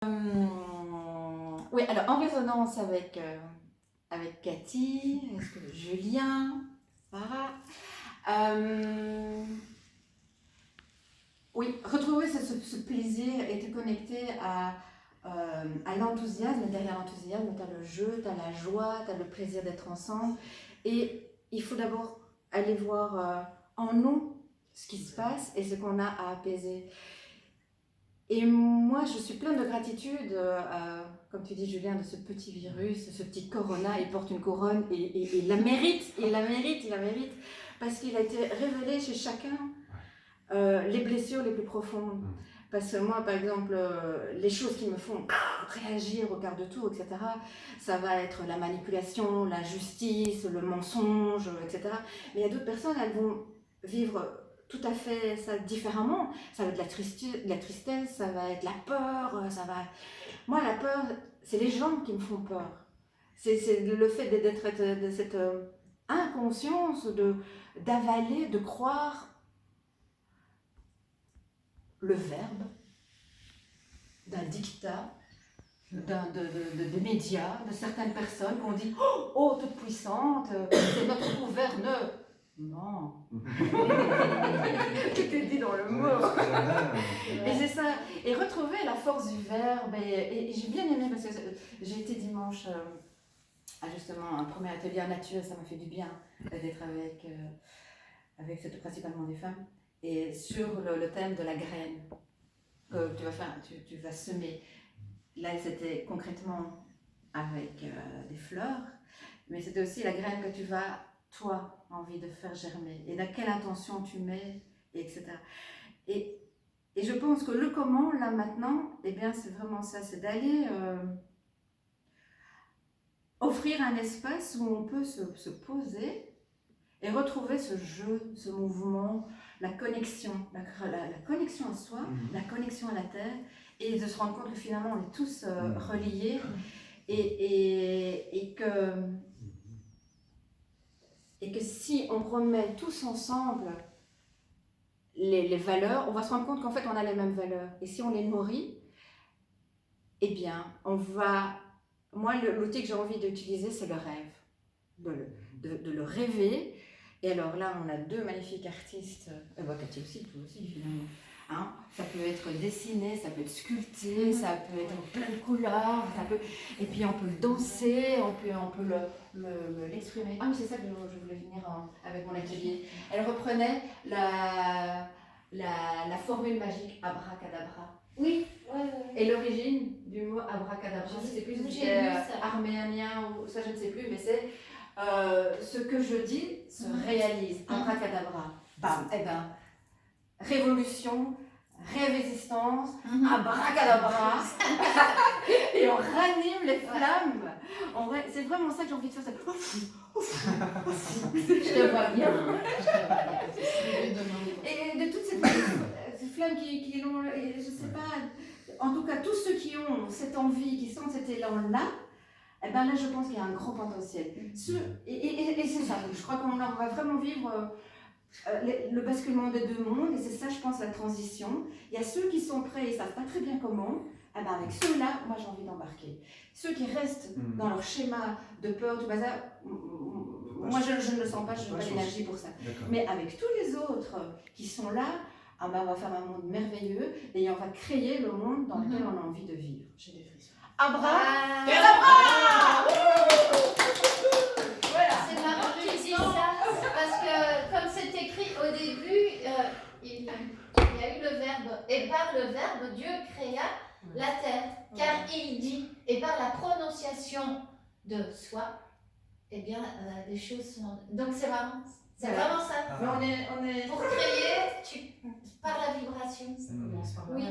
Oui, alors en résonance avec Cathy, Julien, Sarah. Oui, retrouver ce plaisir et te connecter à l'enthousiasme. Derrière l'enthousiasme, tu as le jeu, tu as la joie, tu as le plaisir d'être ensemble. Et il faut d'abord aller voir en nous ce qui se passe et ce qu'on a à apaiser. Et moi, je suis pleine de gratitude, comme tu dis Julien, de ce petit virus, ce petit corona. Il porte une couronne et il la mérite, il la mérite, parce qu'il a été révélé chez chacun les blessures les plus profondes. Parce que moi, par exemple, les choses qui me font réagir au quart de tour, etc., ça va être la manipulation, la justice, le mensonge, etc. Mais il y a d'autres personnes, elles vont vivre tout à fait ça différemment. Ça va être de la tristesse, ça va être la peur, ça va... Moi, la peur, c'est les gens qui me font peur. C'est le fait d'être de cette inconscience, d'avaler, de croire le verbe d'un dictat, des médias, de certaines personnes qui ont dit « Oh, toute puissante, c'est notre gouverne ». Non. Tout est dit dans le mot. Et c'est ça. Et retrouver la force du verbe. Et j'ai bien aimé parce que j'ai été dimanche à justement un premier atelier en nature. Ça m'a fait du bien d'être avec principalement des femmes. Et sur le thème de la graine que tu vas semer. Là, c'était concrètement avec des fleurs, mais c'était aussi la graine que tu vas, toi, envie de faire germer. Et dans quelle intention tu mets, etc. Et je pense que le comment, là, maintenant, eh bien, c'est vraiment ça, c'est d'aller offrir un espace où on peut se poser et retrouver ce jeu, ce mouvement, la connexion à soi, la connexion à la terre, et de se rendre compte que finalement on est tous reliés et que si on remet tous ensemble les valeurs, on va se rendre compte qu'en fait on a les mêmes valeurs. Et si on les nourrit, eh bien on va... Moi, l'outil que j'ai envie d'utiliser, c'est le rêve, de le rêver. Et alors là, on a deux magnifiques artistes, Cathy aussi, toi aussi finalement. Hein, ça peut être dessiné, ça peut être sculpté, ça peut être en plein de couleurs, et puis on peut le danser, on peut l'exprimer. Ah oui, c'est ça que je voulais venir avec mon atelier. Elle reprenait la formule magique abracadabra. Oui, Et l'origine du mot abracadabra, je ne sais plus si c'était arménien ou ça, je ne sais plus, mais c'est ce que je dis se réalise. Abracadabra. Bam. Eh ben, révolution, résistance, abracadabra. Et on ranime les flammes. C'est vraiment ça que j'ai envie de faire. Je te vois bien. Et de toutes ces flammes qui l'ont, je sais pas, en tout cas tous ceux qui ont cette envie, qui sentent cet élan-là, eh ben là je pense qu'il y a un gros potentiel. Et c'est ça, je crois qu'on va vraiment vivre le basculement des deux mondes, et c'est ça je pense la transition. Il y a ceux qui sont prêts et ne savent pas très bien comment, eh ben avec ceux-là, moi j'ai envie d'embarquer. Ceux qui restent dans leur schéma de peur, du bazar, moi je ne le sens pas, je n'ai pas l'énergie pour ça. Mais avec tous les autres qui sont là, on va faire un monde merveilleux et on va créer le monde dans lequel on a envie de vivre. J'ai des frissons. Abracadabra! Voilà. C'est marrant que tu dis ça, parce que comme c'est écrit au début, il y a eu le verbe, et par le verbe, Dieu créa la terre, car il dit, et par la prononciation de soi, eh bien, les choses sont... Donc c'est marrant, c'est vraiment ça. Mais on est... Pour créer, par la vibration. Ça commence par oui. là.